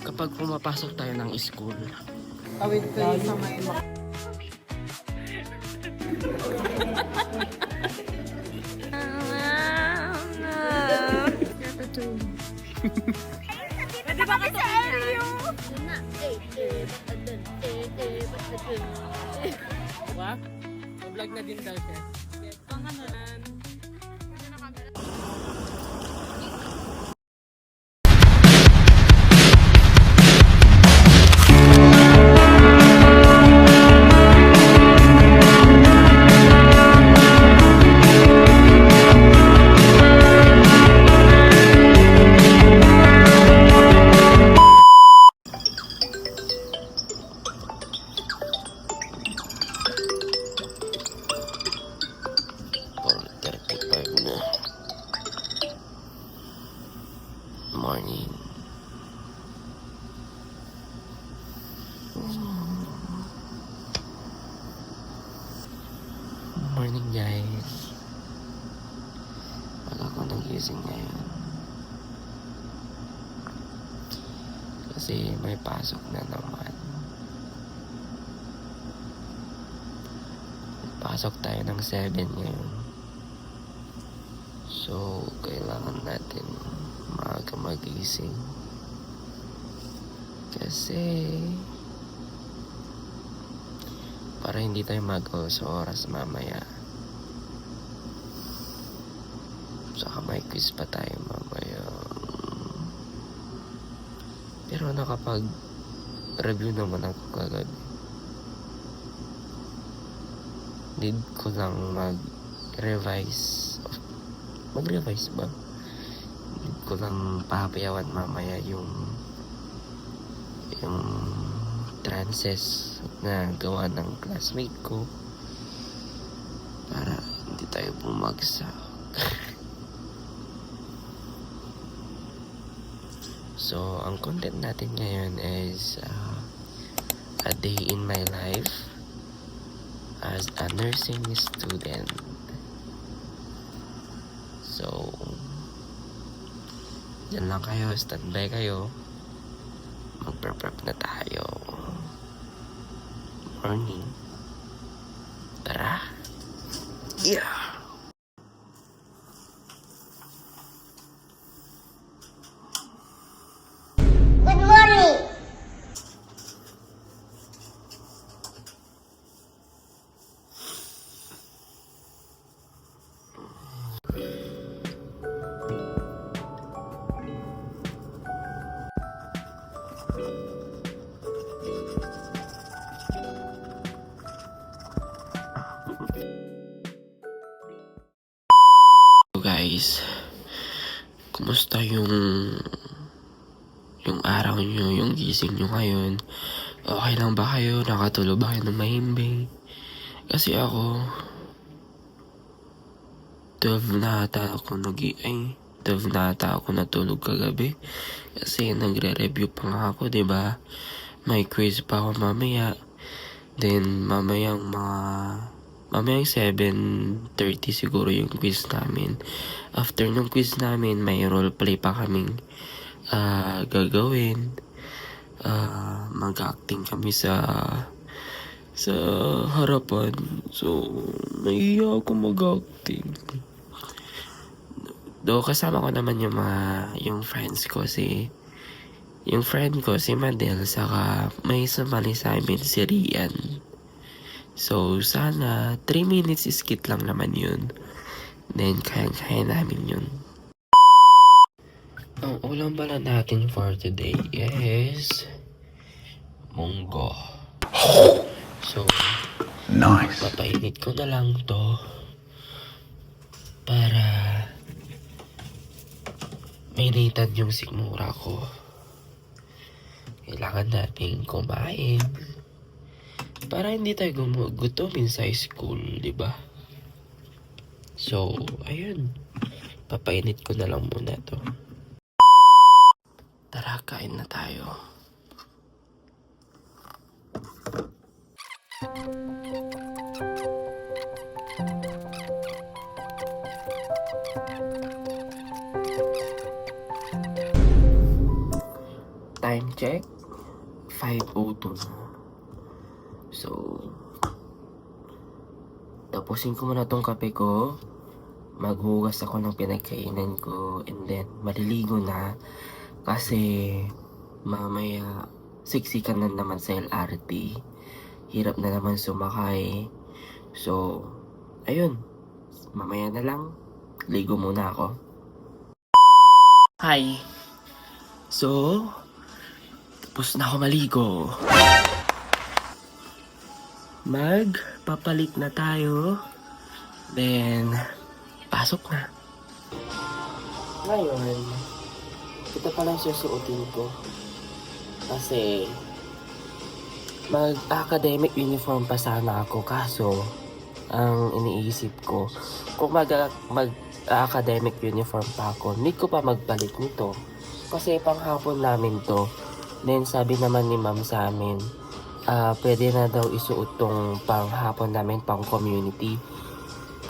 kapag pumapasok tayo ng school. Tawid kayo sa may Pwede ba kasi sa area? Diba? Vlog na din daw siya. Pangalan. Morning. Morning guys. Wala ko nagising ngayon. Kasi may pasok na naman. Pasok tayo ng 7 ngayon. So, kailangan natin maaga magising. Kasi para hindi tayo magawa sa oras mamaya. Saka may quiz pa tayo mamaya. Pero nakapag-review naman ako kagabi. Need ko lang mag-revise. Mag-revise ba? Need ko lang pahapayawan mamaya yung trances na gawa ng classmate ko para hindi tayo bumagsak. So, ang content natin ngayon is a day in my life as a nursing student. So, yan lang kayo, standby kayo. Magpe-prep na tayo. Morning. Tara. Yeah. Good morning. So guys, kumusta yung araw nyo, yung gising nyo ngayon? Okay lang ba kayo? Nakatulog ba kayo ng mahimbing? Kasi ako 12 na ata ako 12 na ata ako natulog kagabi. Kasi nagre-review pa nga ako, 'di ba? May quiz pa ako mamaya. Then mamayang 7:30 siguro yung quiz namin. After ng quiz namin, may roleplay pa kaming gagawin. Mag-acting kami sa harapan. So, nahiya ako mag-acting. Do kasama ko naman yung friends ko yung friend ko si Madel, saka may sumali sa amin si Rian. So, sana 3 minutes skit lang naman yun. Then, kaya namin yun. Ang ulam pala natin for today is munggo. So, nice. Papainit ko na lang to para mainitan yung sikmura ko. Kailangan natin kumain para hindi tayo gutumin sa school, di ba? So, ayun. Papainit ko na lang muna to. Tara, kain na tayo. time check, 5:02 na. So, tapusin ko muna tong kape ko. Maghugas ako ng pinagkainan ko. And then, maliligo na. Kasi, mamaya, siksikan na naman sa LRT. Hirap na naman sumakay. So, ayun. Mamaya na lang. Ligo muna ako. Hi! So, tapos na ako maligo. Magpapalit na tayo. Then, pasok na. Ngayon, ito pa lang susuotin ko. Kasi, mag-academic uniform pa sana ako. Kaso, ang iniisip ko, kung mag-academic uniform pa ako, need ko pa magpalit nito. Kasi panghapon namin to. Then sabi naman ni ma'am sa amin, pwede na daw isuot tong panghapon namin, pang community.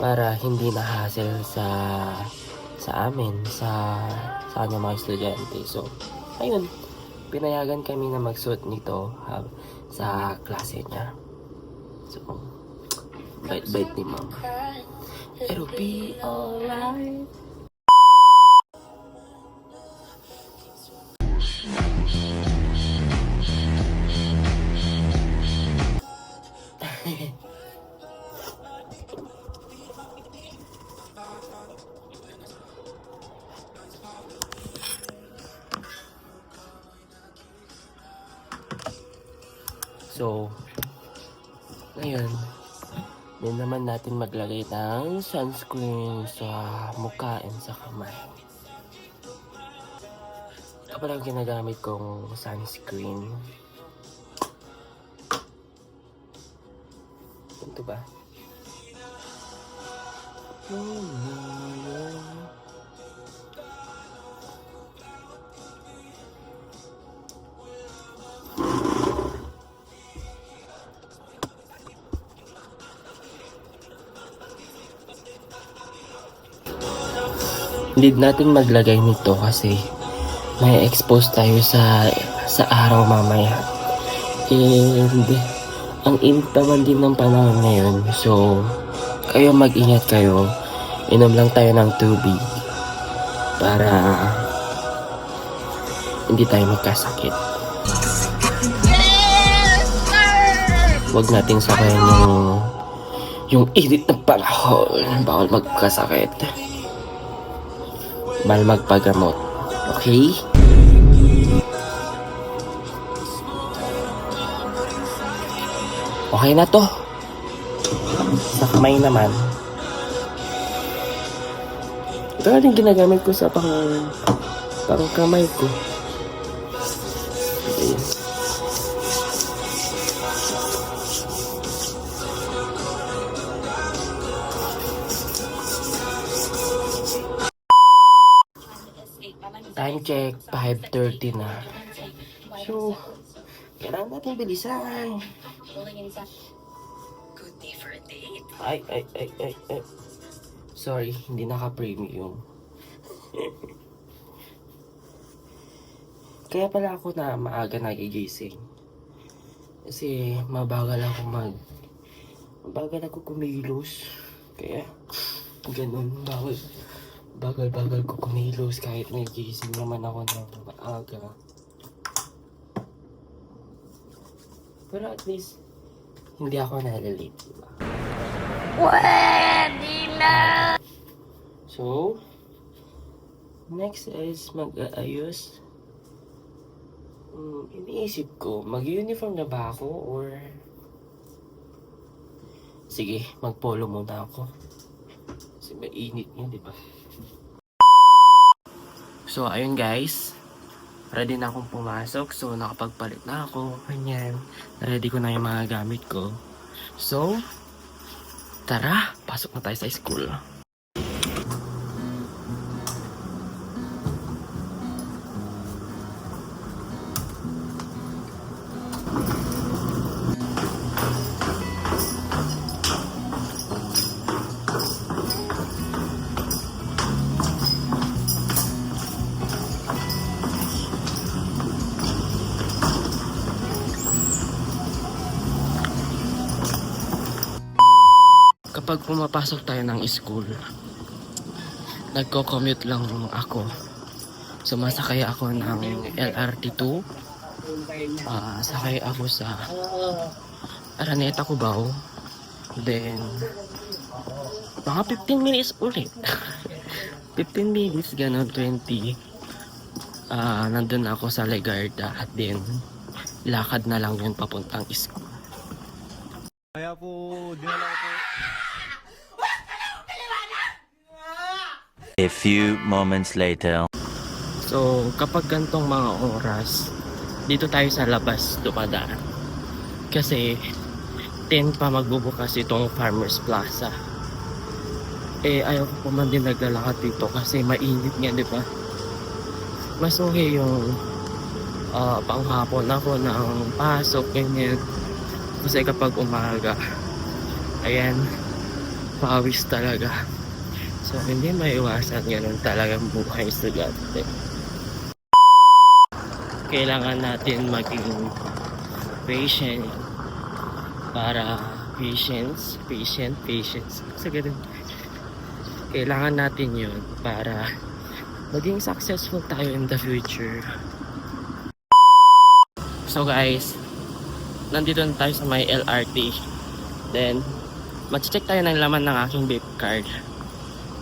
Para hindi na hassle sa amin, sa kanya mga estudyante. So, ayun. Pinayagan kami na magsuot nito sa klase niya. So, bait-bait ni ma'am. It'll be alright. So, ngayon, din naman natin maglagay ng sunscreen sa mukha and sa kamay. Ito pala yung ginagamit kong sunscreen. Ito ba? Need natin maglagay nito kasi may expose tayo sa araw mamaya. And ang init naman din ng panahon ngayon. So, kayo mag-ingat kayo. Inom lang tayo ng tubig para hindi tayo magkasakit. Huwag nating sakayan yung init ng panahon. Bawal magkasakit. Bawal magpagamot. Okay? Okay na to. Sa kamay naman. Ito na rin ginagamit ko sa pang kamay ko. Okay. Time check, 5:30 na. So, kailangan natin bilisan. Good day for a date. Ay. Sorry, hindi naka-premium. Kaya pala ako na maaga nagigising. Kasi mabagal ako kumilos. Kaya, ganun, bagal ko kumilos kahit nagigising naman ako ng maaga. Pero at least, hindi ako nalilate, diba? Pwede na! So, next is mag-aayos. Iniisip ko, mag-uniform na ba ako or... Sige, mag-polo muna ako. Kasi mainit yun, diba? So, ayun guys. Ready na akong pumasok. So, nakapagpalit na ako. Ganyan. Ready ko na yung mga gamit ko. So, tara, pasok na tayo sa school. kapag pumapasok tayo ng school, nagko-commute lang ako. Sumasakay ako ng LRT2. Sakay ako sa Araneta, Cubao. Then, mga 15 minutes ulit. 15 minutes, gano'n, 20. Nandun ako sa Legarda. At then, lakad na lang yun papuntang school. Kaya po, dinala ko po. A few moments later. So, kapag gantong mga oras, dito tayo sa labas dumadaan. Kasi, 10 pa magbubukas itong Farmers Plaza. Ayaw ko pa man din naglalakad dito kasi mainit nga, di ba? Mas okay yung panghapon ako ng pasok, ganyan. Kasi kapag umaga, ayan, pawis talaga. So, hindi maiwasan, ganun talagang buhay estudyante. Kailangan natin maging patient para patience. So, ganun. Kailangan natin yun para maging successful tayo in the future. So guys, nandito na tayo sa may LRT. Then, mag-check tayo ng laman ng aking vape card.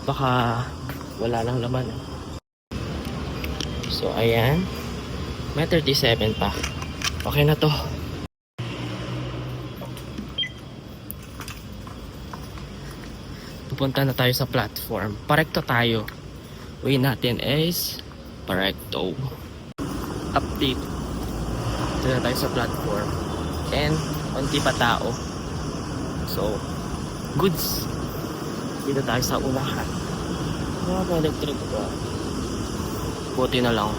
Baka wala lang laman. So ayan, may 37 pa. Okay na to. Pupunta na tayo sa platform. Parekto tayo. Way natin is parekto. Update. Dito na tayo sa platform. And konti pa tao. So, goods. Dito tayo sa unahan. Mga electric ba? Buti na lang.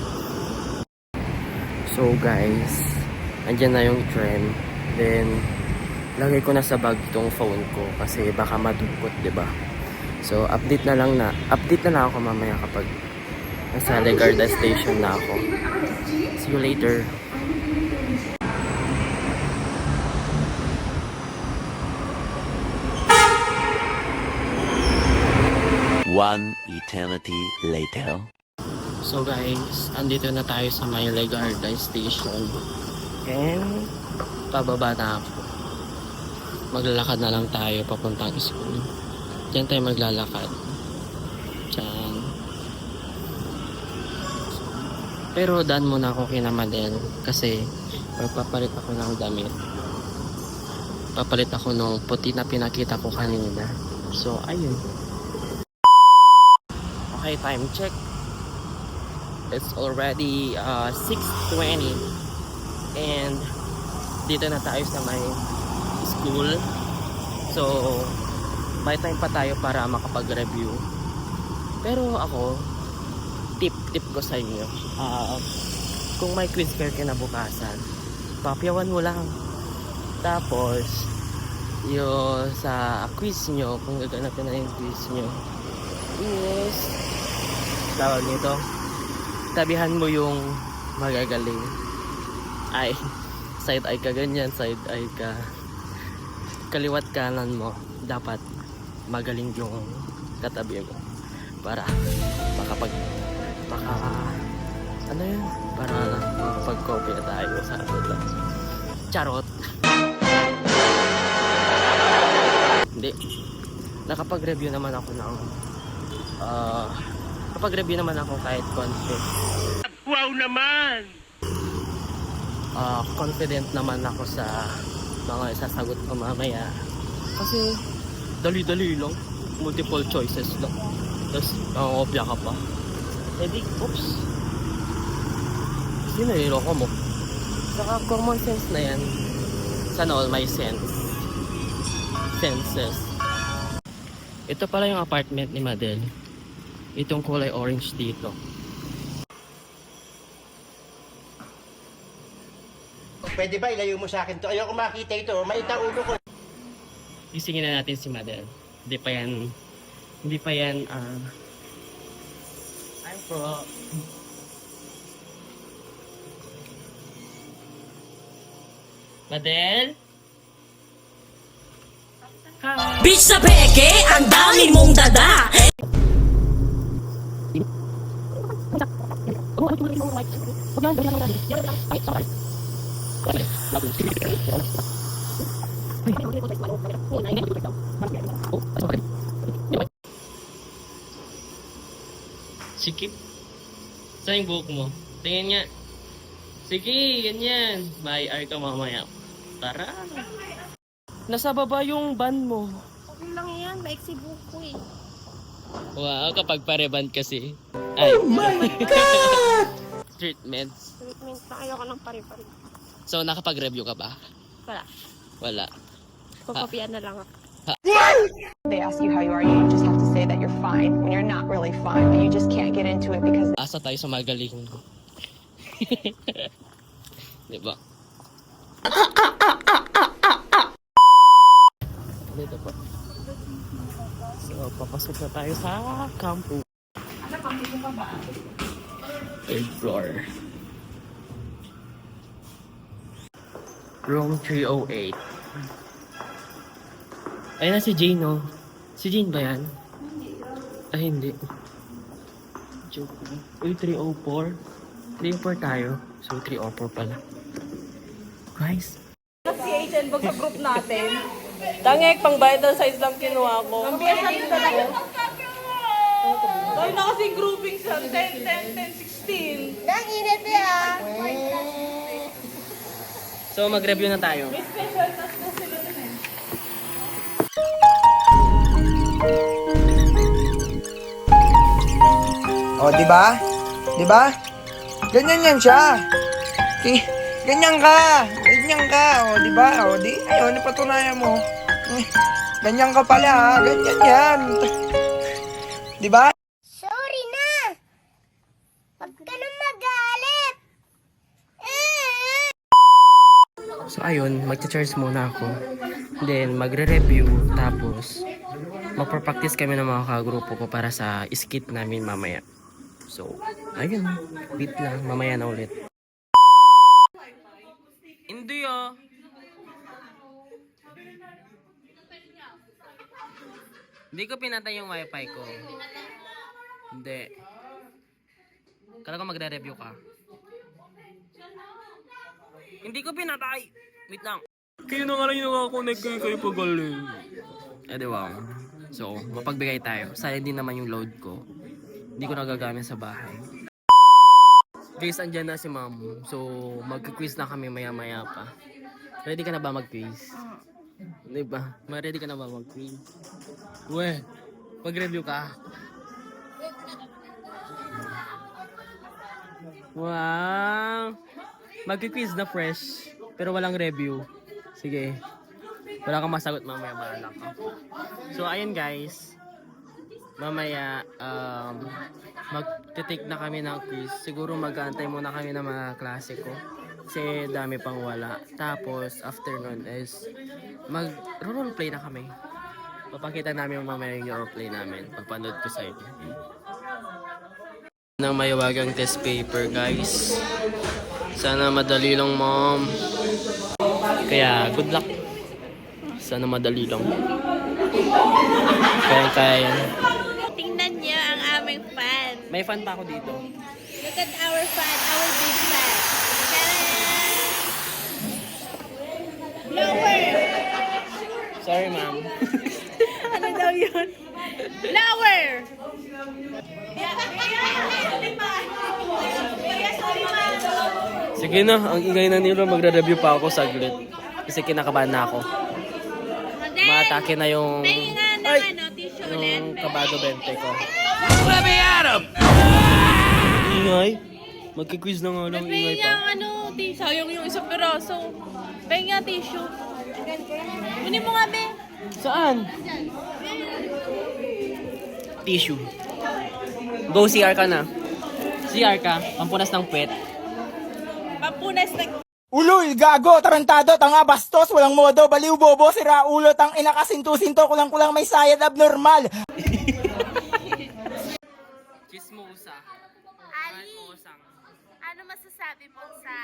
So guys, andyan na yung tren. Then, lagay ko na sa bag itong phone ko kasi baka madukot, diba? So, update na lang ako mamaya kapag nasa Legarda station na ako. See you later. One eternity later. So guys, andito na tayo sa may Legarda station. And, pababa na ako. Maglalakad na lang tayo papuntang school. Diyan tayo maglalakad. Diyan. Pero daan muna ako kina Madel kasi magpapalit ako ng damit. Papalit ako nung puti na pinakita ko kanina. So, ayun. Okay, time check. It's already 6:20 and dito na tayo sa may school. So, may time pa tayo para makapag-review. Pero ako, tip ko sa inyo. Kung may quiz kayo kinabukasan, papyawan mo lang. Tapos, yung sa quiz nyo, kung gaganapin na yung quiz nyo, is, tawag nito, tabihan mo yung magagaling. Ay, side eye ka ganyan, side eye ka kaliwat kanan mo, dapat magaling yung katabi mo para ano yun, para makapag-copy tayo sa atin. Charot. Hindi, nakapag-review naman ako ng kapag-review naman ako kahit confident. Wow naman! Confident naman ako sa mga isasagot ko mamaya. Kasi, dali-dali lang. Multiple choices lang. Tapos, opya ka pa. Edi, oops. Sinaliloko mo. Saka, common sense na yan. Sana all my senses. Ito pala yung apartment ni Madel. Itong kulay orange dito. Pwede ba ilayo mo sa akin to? Ayoko makita ito. Maita ulo ko. Isingin na natin si Madel. Hindi pa yan, ay po. Madel? Hi! Bitch sa peke, ang dami mong dada. Sikip. Saan yung buhok mo? Tingin nga. Sige, ganyan. May ar ka mamaya. Tara. Nasa baba yung van mo. Okay lang yan, maiksi buhok ko eh. Wow, kapag pareban kasi. Ay. Oh my God! Treatments. Treatment na ayoko ng pare-pare. So, nakapag-review ka ba? Wala. Wala. Papapian na lang ako. They ask you how you are, you just have to say that you're fine when you're not really fine, but you just can't get into it because Asa tayo sa magaling. Diba? Dito po. So, papasok na tayo sa campus. Third floor. Room 308. Ayun na si Jane, no? Si Jane ba yan? Ay, hindi. Joke. Uy, 304. 304 tayo. So, 304 pala. Guys. Si Asian bag sa group natin. Tangek, pangbayad ng size lang kinuha ko. Ang biya sa atin talaga. Tayo na kasi grouping sa 10, 10, 10, 16. Nang init yan. So, mag-review na tayo. May special task na sila dun eh. O, di ba? Di ba? Ganyan yan siya. Ganyan ka. Ganyan ka. O, di ba? O, di. Ayun, napatunayan mo. Ganyan ka pala, ha? Ganyan yan. Di ba? Sorry na. Huwag ka na magalit. So, ayun. Mag-charge muna ako. Then, magre-review. Tapos, magpa-practice kami ng mga kagrupo ko para sa skit namin mamaya. So, ayun. Wait lang. Mamaya na ulit. Hindi ah. Hindi ko pinatay yung wifi ko. Hindi. Kala ko magre-review ka. Hindi ko pinatay. Wait lang. Kaya na nga lang yung nakakonect kayo pagaling. Eh di ba? So, mapagbigay tayo. Sayang din naman yung load ko. Hindi ko nagagamit sa bahay. Guys, andyan na si ma'am. So, mag-quiz na kami maya-maya pa. Ready ka na ba mag-quiz? Di ba? Ready ka na ba mag-quiz? Uwe, mag-review ka. Wow! Mag-quiz na fresh, pero walang review. Sige. Wala kang masagot mamaya, bahala ka. So, ayun guys. Mamaya, mag-take na kami ng quiz. Siguro mag-aantay muna kami ng mga klase ko. Kasi dami pang wala. Tapos, after nun is, mag-roleplay na kami. Papakita namin mamaya yung roleplay namin. Papanood ko sa inyo. Ng mayawagang test paper, guys. Sana madali lang, ma'am. Kaya, good luck. Sana madali lang. Kaya. Tingnan niyo ang aming fan. May fan pa ako dito. Look at our fan, our big fan. Ta-da! Blower! Sorry, ma'am. Ano daw yun? Blower! Sige na, ang ingay na nila. Magre-review pa ako saglit. Kasi kinakabahan na ako. Maatake na yung... Pahinga ng tissue ulit. Yung kabado 20 ko. Ingay? Magkiquiz na nga lang, ingay Pahinga pa. tissue. Sayang yung isang piraso. Pahinga tissue. Kunin mo nga, be. Saan? Tissue. Go CR ka na. CR ka, pampunas ng pet. Pampunas ng... Uloy, gago, tarantado, tanga, bastos, walang modo, baliw, bobo, sira, ulo, tang ina, kasinto-sinto, kulang-kulang may sayad, abnormal. Chismosa. Ali, ano masasabi mo sa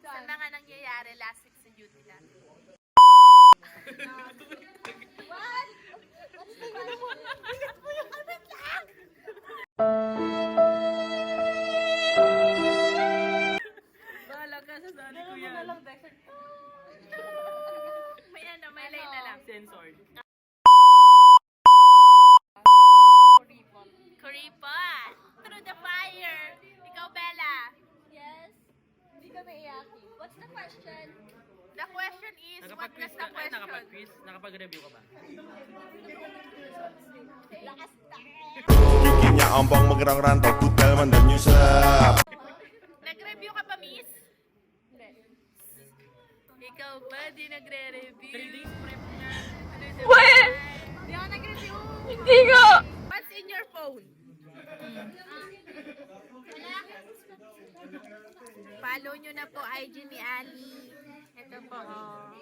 mga nangyayari last week sa duty natin? Bahala ka sa sali ko yan. May ano, may lay na lang. Censored. Kuripot! Through the fire! Ikaw, Bella! Yes. Hindi kami iyakin. What's the question? The question is, what is the question? Nakapag-quiz? Nakapag-review ka ba? Lakas Kanya ang bang magrang-ran pagkutel man dan news Nag-review ka ba, miss? Ikaw ba di nagre-review? 3 days prep niya. What? Di ako nag-review. Hindi ko! What's in your phone? Follow nyo na po IG ni Ali. Ito po, oh.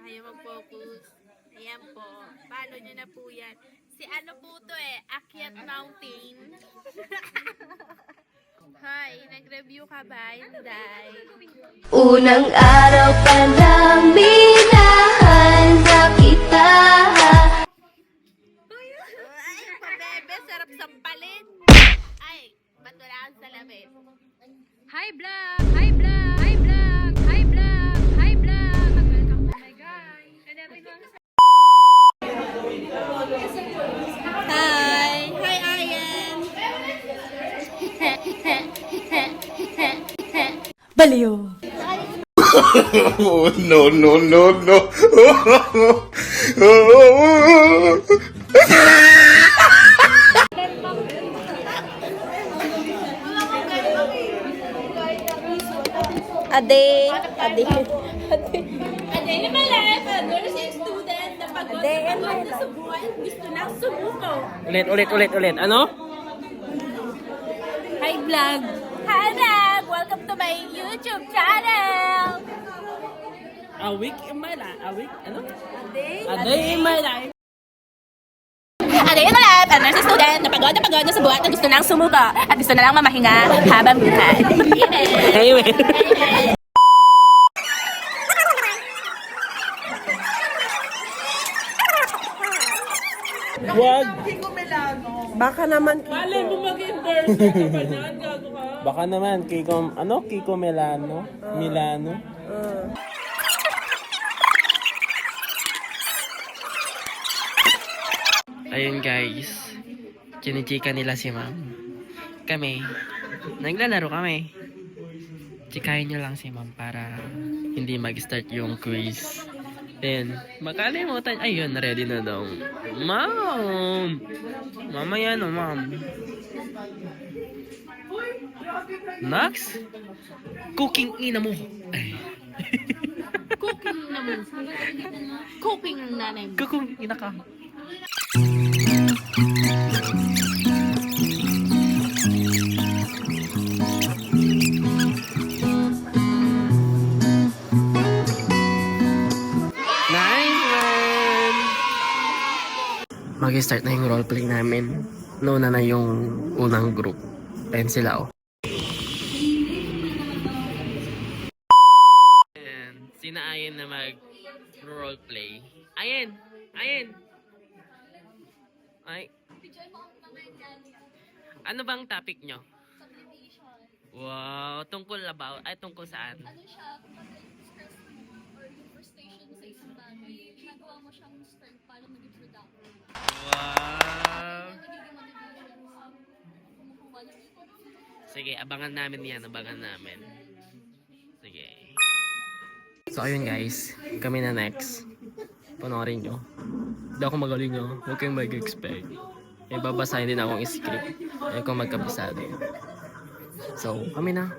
Ayaw mag-focus. Ayan po. Follow nyo na po yan. Si ano po to Akyat Mountain. Hi, nag-review ka ba? Hindi. Unang araw pa lang minahanda kita. Ay, pabebe, sarap sampalin. Ay, ba't wala kang salamin? Hi, vlog! Hi, vlog! Hi, vlog! Hi, vlog! Hi, vlog! Welcome to my guys. And everyone. Hi! Hi, Ayan! Baliw! Oh, no, no, no, no. Ade in my life, a nursing student na pagod na sa buhay at gusto na sumuko. Ulit. Ano? Hi vlog! Hi vlog! Welcome to my YouTube channel! A week in my life. A week? Ano? A day in my life. A day in my life, a nursing student na pagod na sa buhay at gusto nang sumuko at gusto na lang mamahinga habang buhay. Amen. Wag. Baka naman Mali mo mag-endorse ka pa niyan, gago ka. Baka naman Kiko Milano. Ayun guys. Chinichika nila si ma'am. Kami. Naglalaro kami. Chikahin nyo lang si ma'am para hindi mag-start yung quiz. Then, makalimutan. Ayun, ready na daw. Ma'am! Mamaya na, ma'am. Next? Cooking ina mo. Ay. Cooking naman. Cooking nanay mo. Cooking ina ka. Mag-start na yung roleplay namin. Nauna na yung unang group. Ayan sila, oh. Ayan. Sina Ayen na mag-roleplay. Ayen! Ay. Ano bang topic nyo? Wow, tungkol saan? Ano siya, kapag stress mo or yung frustration sa isang bagay, ginagawa mo siyang strength para maging productive. Wow! Nagiging motivation sa kumukuha ng ipon. Sige, abangan namin yan. Sige. So, ayun guys. Kami na next. Panoorin nyo. Hindi ako magaling nyo. Huwag kayong mag-expect. May babasahin din akong script. Ayaw ko magkabisado. So, kami na.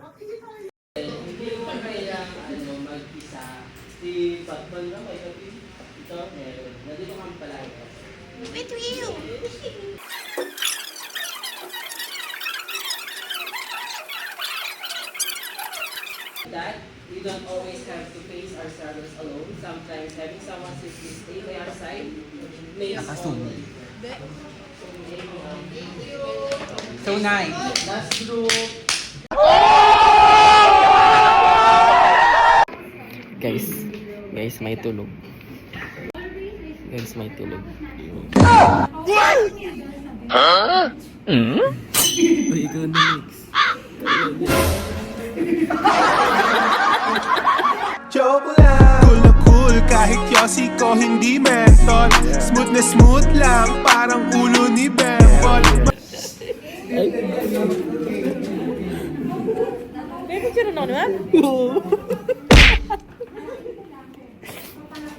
That we don't always have to face our struggles alone. Sometimes having someone simply stay by our side makes all. So nice. That's true. Guys, may tulog. Hence may tulog. Uy, ikaw na Mix. Joke lang. Cool na cool kahit yosi ko hindi menthol. Smooth na smooth lang parang ulo ni Bembol. May picture na naman?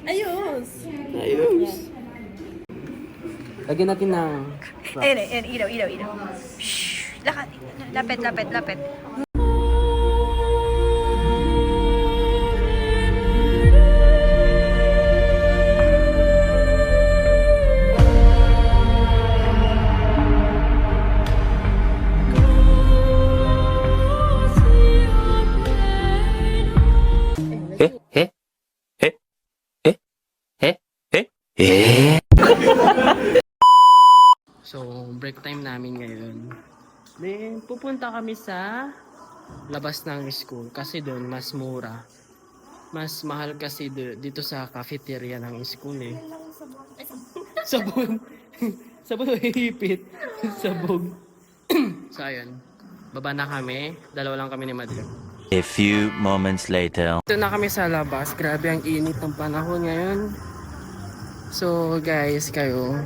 Ayos! Ayos. Lagyan natin ng Ayun, ilaw. Shhh! Lapit. So, break time namin ngayon. Then, pupunta kami sa labas ng school kasi doon mas mura. Mas mahal kasi dito sa cafeteria ng school eh. Sabon. Sabon hihipit. Sabog. So, ayun. Baba na kami. Dalawa lang kami ni Madrid. A few moments later. Ito na kami sa labas. Grabe ang init ng panahon ngayon. So, guys, kayo,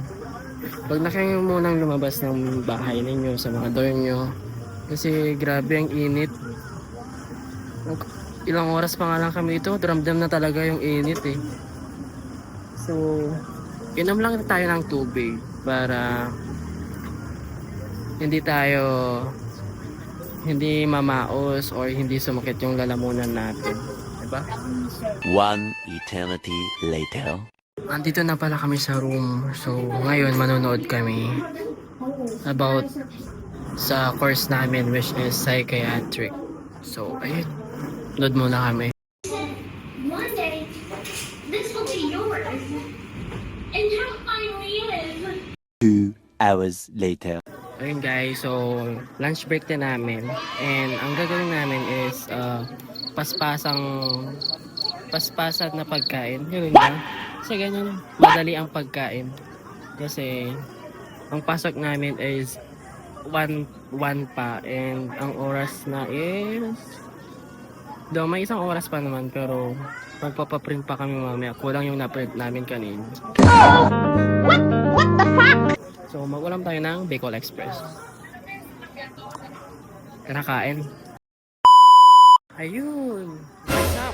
wag na kayo munang lumabas ng bahay ninyo sa mga dorm nyo kasi grabe ang init. Ilang oras pa nga lang kami dito, ramdam na talaga yung init eh. So, inom lang tayo ng tubig para hindi mamaos or hindi sumakit yung lalamunan natin, diba? One eternity later. Andito na pala kami sa room. So, ngayon manonood kami about sa course namin which is psychiatric. So, ayun. Nood muna kami. One day, this will be yours. And how I live. 2 hours later. Ayun guys, so lunch break din namin. And ang gagawin namin is paspasan na pagkain. Yun ba? Kasi ganyan, madali ang pagkain. Kasi ang pasok namin is 1 pa and ang oras na is may isang oras pa naman pero magpapaprint pa kami mamaya. Kulang yung na-print namin kanina. What the fuck? So mag-ulam tayo ng Bicol Express. Kinakain. Ayun! What's up?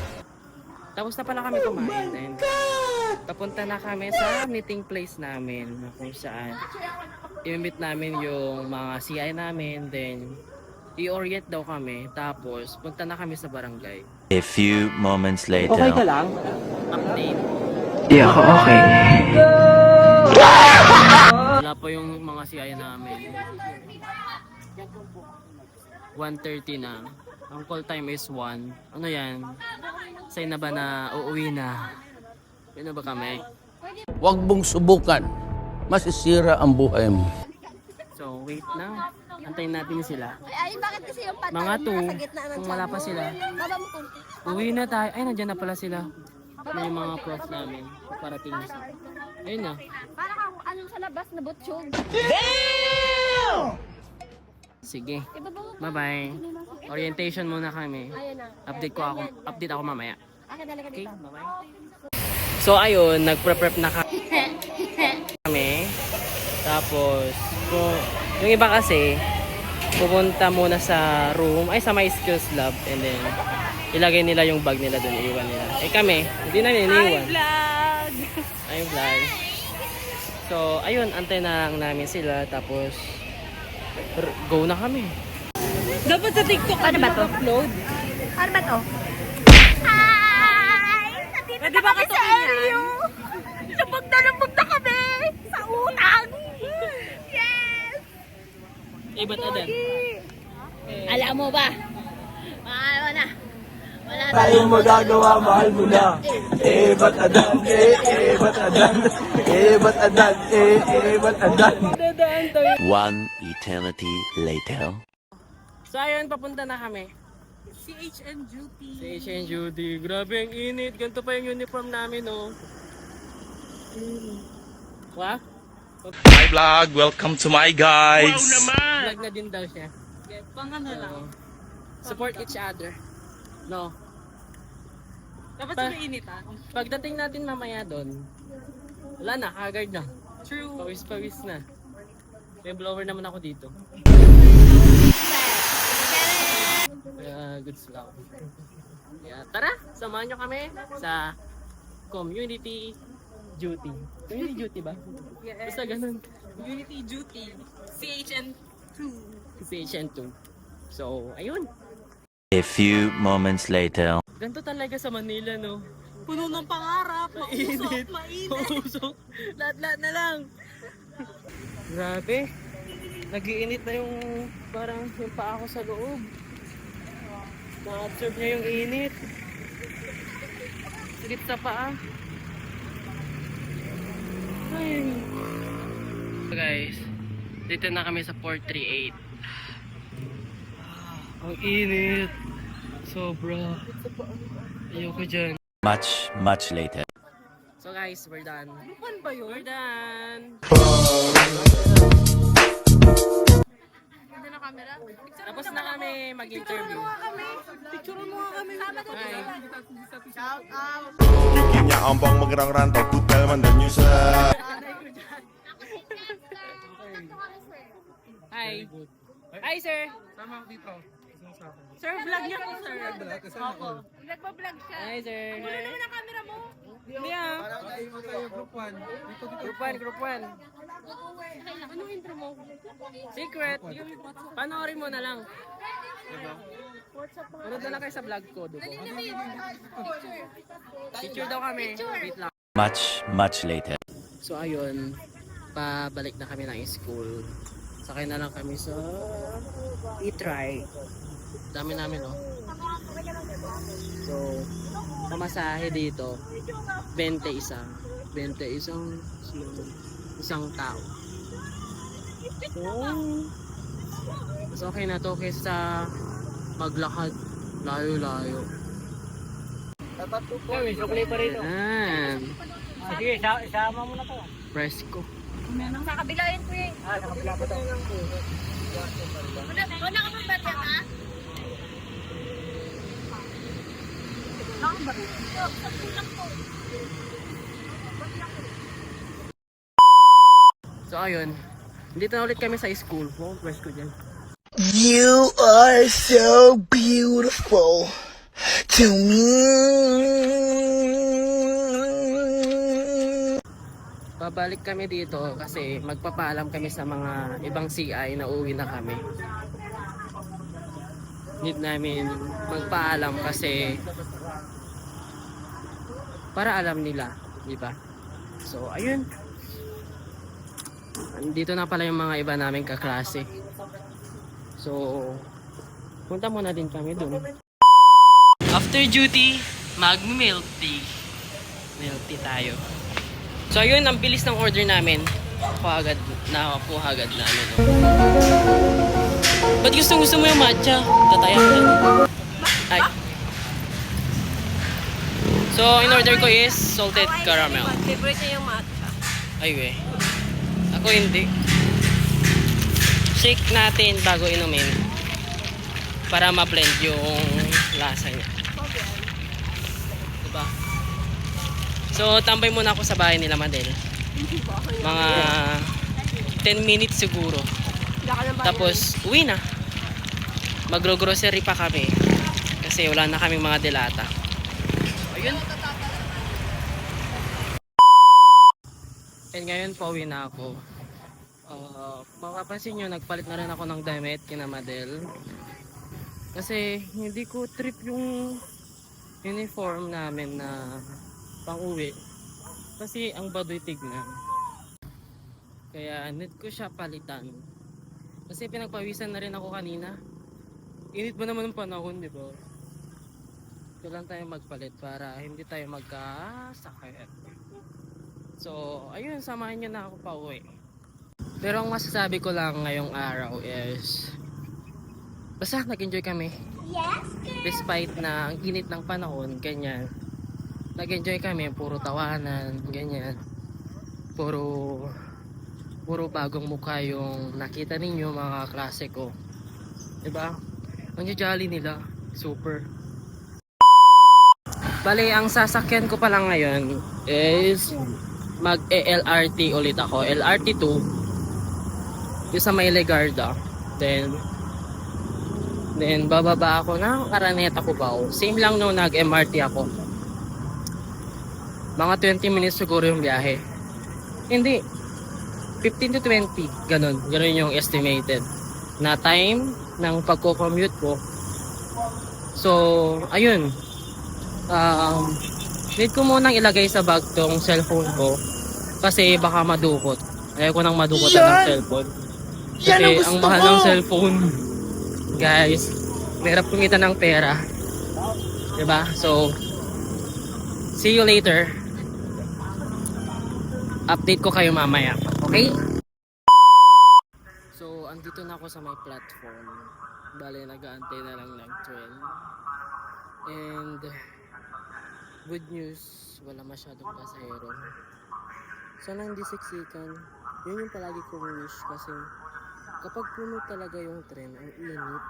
Tapos na pala kami kumain and papunta na kami sa meeting place namin kung saan i-meet namin yung mga CI namin, then i-orient daw kami, tapos punta na kami sa barangay. A few moments later. Okay ka lang? Update. Di ako okay. Wala pa yung mga CI namin. 1:30 na. Ang call time is 1. Ano yan? Sign na ba na uuwi na? Uwi na ba kami? Huwag mong subukan. Masisira ang buhay mo. So, wait na. Antayin natin sila. Ay, bakit kasi yung pantay Mga nasa 2, gitna ng kung wala pa sila. Baba mo konti. Uwi na tayo. Ay, nandiyan na pala sila. May mga prof namin. Parating na sila. Ayun na. Parang ako, anong sa labas na butchog. Sige. Ibaba mo. Bye-bye. Orientation muna kami. Ayun na. Update ako mamaya. Akin talaga Okay, dito. bye-bye. So ayun, nagpre-prep na kami. Tapos, yung iba kasi, pupunta muna sa room, sa my skills lab, and then, ilagay nila yung bag nila doon, iiwan nila. Kami, hindi na iniiwan. Ay, vlog! So, ayun, antay na lang namin sila, tapos, go na kami. Dapat sa TikTok Ano ba to? upload. Ano ba to? Hi! Nandito Pwede na ba kami sa katukin yan? area! Lubog na kami! Sa utang! Yes! Ba't adan? Alam mo ba? Mahal mo na. Wala Tayong magagawa, mahal mo na. Ba't adan? Ba't adan? Ba't adan? Ba't adan? One eternity later. So ayun, papunta na kami. CHN duty. Si HN Judy. Grabe ang init. Ganito pa yung uniform namin, oh. Wa? Hi vlog, welcome to my guys. Vlog na din daw siya. Pang ano lang. Support each other. No. Dapat Pa- sa mainit ah. Pagdating natin mamaya doon, wala na, haggard na. True. Pawis-pawis na. May blower naman ako dito. Goods lang. Tara, samahan nyo kami sa community duty. Community duty ba? Basta ganun. Unity duty. CHN2. CHN2. So, ayun. A few moments later. Ganito talaga sa Manila, no? Puno ng pangarap. Mainit. Mausok. Lahat-lahat na lang. Grabe. Nag-iinit na yung parang yung paa ko sa loob. Na-absorb niya yung init. Silip sa paa. Ay. So guys, dito na kami sa 438. Ang init. Sobra. Ayoko dyan. Much, much later. So guys, we're done. Ano ba yun? We're done. Ganda na camera. Tapos na kami mag-interview. Picture mo nga kami. Sama doon. Hi. Shout out. Kanya ambang magrang-rantau, tutel man dan news. Hi. Hi, sir. Sir, vlog niya po, sir. Opo. Nagpa-vlog siya. Hi, sir. Puno naman ang camera mo. Hindi ah. Group 1, group 1. Anong intro mo? Secret. Panoorin mo na lang. Punod na lang kayo sa vlog ko. Diba? Picture daw kami. Wait lang. Much, much later. So ayun, pabalik na kami ng school. Sakay na lang kami sa e-try. Dami namin, no? So, pamasahe dito, 21 isang tao. So, mas okay na to kaysa maglakad layo-layo. Yan. Sige, isama mo na to. Fresco. Sa kabila yun, Kuya. Sa kabila pa to. Wala ka bang barya ka? So ayun, dito na ulit kami sa school. Oh, Fresco dyan. You are so beautiful to me. Babalik kami dito kasi magpapaalam kami sa mga ibang CI na uwi na kami. Need namin magpaalam kasi para alam nila, di ba? So ayun. Dito na pala yung mga iba naming kaklase. So punta muna din kami dun. After duty, mag-milk tea. Milk tea tayo. So ayun, ang bilis ng order namin. Nakakuha agad namin. Ba't gusto mo yung matcha? Tatayak din. Ay. So, in order ko is salted caramel. Favorite niya yung matcha. Ay, we. Ako hindi. Shake natin bago inumin. Para ma-blend yung lasa niya. Diba? So, tambay muna ako sa bahay nila, Madel. Mga 10 minutes siguro. Tapos, uwi na. Magro-grocery pa kami. Kasi wala na kaming mga delata. Ayun. And ngayon, pauwi na ako. Mapapansin nyo, nagpalit na rin ako ng damit kina Madel. Kasi, hindi ko trip yung uniform namin na pang-uwi. Kasi ang baduy tignan. Kaya need ko siya palitan. Kasi pinagpawisan na rin ako kanina. Init ba naman ang panahon, di ba? Kailan tayo magpalit para hindi tayo magkasakit. So, ayun, samahan nyo na ako pa uwi. Pero ang masasabi ko lang ngayong araw is basta nag-enjoy kami. Despite na ang init ng panahon, ganyan. Nag-enjoy kami, puro tawanan, ganyan. puro bagong mukha yung nakita ninyo mga klase ko. Diba? Ang jolly nila. Super. Bale, ang sasakyan ko pala ngayon is mag-LRT ulit ako. LRT 2. Yung sa may Legarda. Then bababa ako ng Araneta Cubao. Same lang nung nag-MRT ako. Mga 20 minutes siguro yung biyahe. Hindi. 15 to 20. Ganon yung estimated na time ng pagko-commute ko. So, ayun. Need ko munang ilagay sa bag tong cellphone ko. Kasi baka madukot. Ayaw ko nang madukotan ng cellphone. Kasi ang mahal ng cellphone. Guys, mahirap kumita ng pera. Diba? So, see you later. Update ko kayo mamaya. Okay? So, andito na ako sa may platform. Bale, nag-aantay na lang ng train. And, good news, wala masyadong pasahero. Sana hindi siksikan. Yun yung palagi kong wish kasi kapag puno talaga yung train, ang init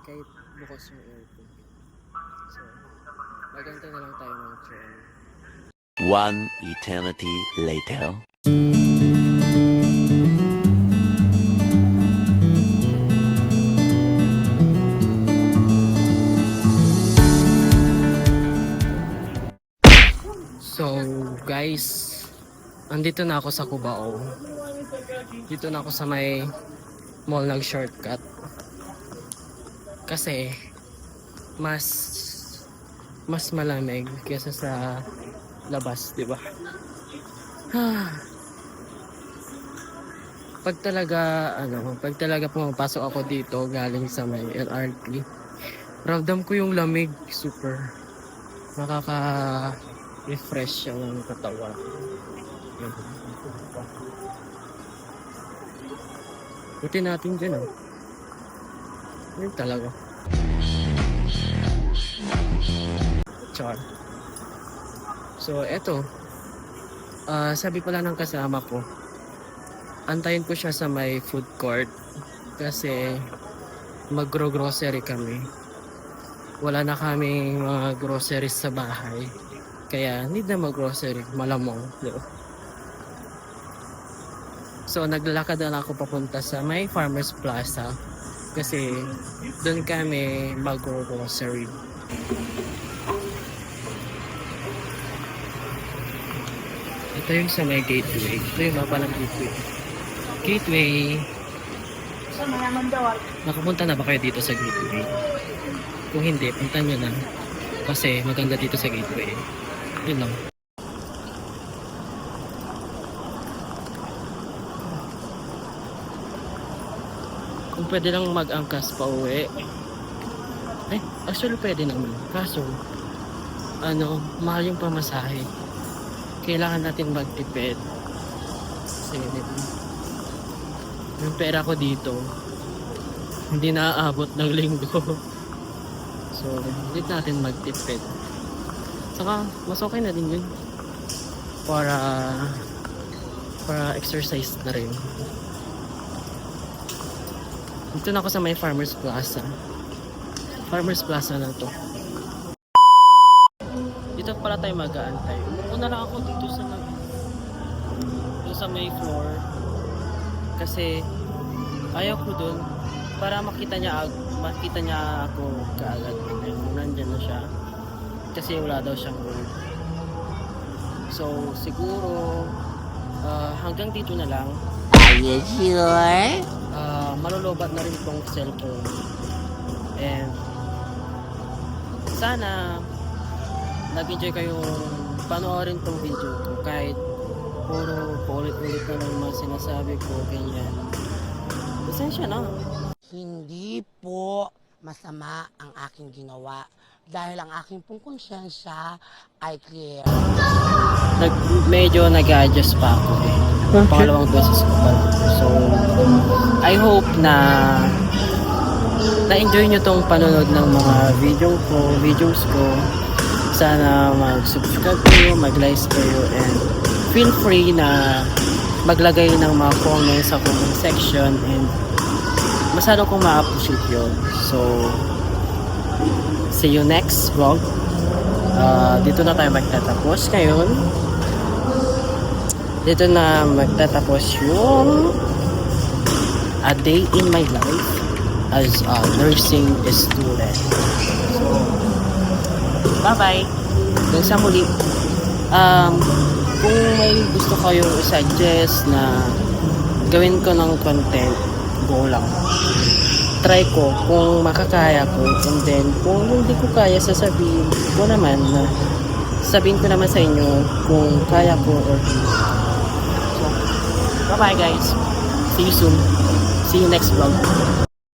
kahit bukas yung aircon. So, nag-aantay na lang tayo ng train. One eternity later. So guys, andito na ako sa Cubao. Dito na ako sa may mall ng shortcut. Kasi mas malamig kaysa sa labas, di ba? Pag talaga pumapasok ako dito galing sa may LRT, ramdam ko yung lamig, super. Nakaka-refresh yung katawan. Buti natin dyan, oh. Yun talaga. Char. So, eto. Sabi pala ng kasama ko, antayin ko siya sa may food court kasi magro-grocery kami. Wala na kaming mga groceries sa bahay. Kaya need na mag-grocery, malamang. Diba? So, naglalakad na ako papunta sa may Farmers Plaza kasi doon kami mag-grocery. Ito yung sa may gateway. Ito yung mapa ng gateway. Gateway! Nakapunta na ba kayo dito sa gateway? Kung hindi, punta nyo na. Kasi maganda dito sa gateway. Yun lang. Kung pwede lang mag-angkas pa uwi. Actually pwede naman. Kaso, mahal yung pamasahe. Kailangan natin magtipid. Kasi yung pera ko dito hindi naaabot ng linggo. So, need natin magtipid. Saka, mas okay na din yun. Para exercise na rin. Dito na ako sa may Farmers Plaza. Farmers Plaza na to. Dito pala tayo mag-aantay. Umupo na lang ako dito sa may floor. Kasi ayaw ko dun para makita niya ako kaagad. Nandyan na siya. Kasi wala daw siyang road. So siguro hanggang dito na lang. Are you sure? Malulobat na rin tong cellphone. And sana nag-enjoy kayong panoorin tong video ko kahit puro paulit-ulit na lang mga sinasabi ko, ganyan. Pasensya na. Hindi po masama ang aking ginawa dahil ang aking pong konsyensya ay clear. Medyo nag-adjust pa ako eh. Pangalawang beses ko pa. So, I hope na na-enjoy nyo tong panonood ng mga videos ko. Sana mag-subscribe kayo, mag-like kayo, and feel free na maglagay ng mga comments sa comment section and masyado kong ma-appreciate yun. So, see you next vlog. Dito na tayo magtatapos ngayon. Dito na magtatapos yung a day in my life as a nursing student. So, bye-bye. Hanggang sa muli. Kung may gusto kayong i-suggest na gawin ko ng content, go lang. Try ko kung makakaya ko, and then kung hindi ko kaya, sasabihin ko naman na sabihin ko naman sa inyo kung kaya ko or hindi. So, bye bye guys. See you soon. See you next vlog.